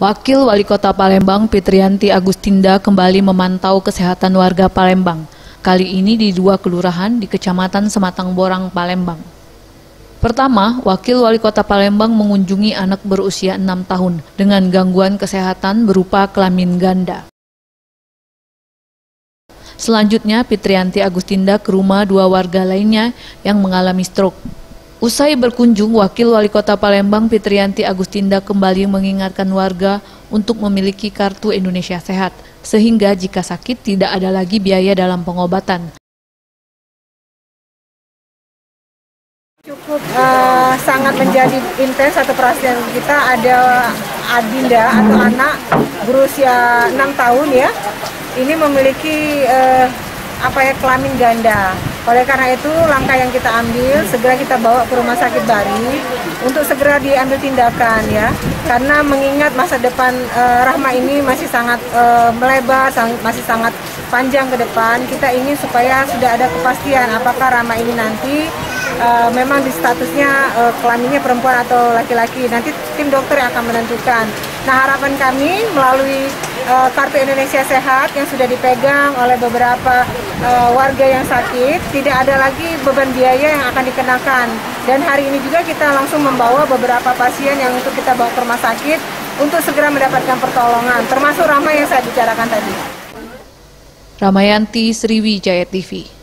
Wakil Wali Kota Palembang Fitriyanti Agustinda kembali memantau kesehatan warga Palembang, kali ini di 2 kelurahan di Kecamatan Sematang Borang, Palembang. Pertama, Wakil Wali Kota Palembang mengunjungi anak berusia 6 tahun dengan gangguan kesehatan berupa kelamin ganda. Selanjutnya, Fitriyanti Agustinda ke rumah 2 warga lainnya yang mengalami stroke. Usai berkunjung, Wakil Wali Kota Palembang Fitriyanti Agustinda kembali mengingatkan warga untuk memiliki kartu Indonesia Sehat, sehingga jika sakit tidak ada lagi biaya dalam pengobatan. Cukup sangat menjadi intens atau perhatian kita, ada Adinda atau anak berusia 6 tahun ya, ini memiliki kelamin ganda. Oleh karena itu langkah yang kita ambil, segera kita bawa ke Rumah Sakit Bari untuk segera diambil tindakan ya, karena mengingat masa depan Rahma ini masih sangat melebar, masih sangat panjang ke depan. Kita ingin supaya sudah ada kepastian apakah Rahma ini nanti memang di statusnya kelaminnya perempuan atau laki-laki. Nanti tim dokter yang akan menentukan. Nah, harapan kami melalui Kartu Indonesia Sehat yang sudah dipegang oleh beberapa warga yang sakit, tidak ada lagi beban biaya yang akan dikenakan. Dan hari ini juga kita langsung membawa beberapa pasien yang untuk kita bawa ke rumah sakit untuk segera mendapatkan pertolongan, termasuk Rahma yang saya bicarakan tadi. Ramayanti, Sriwijaya TV.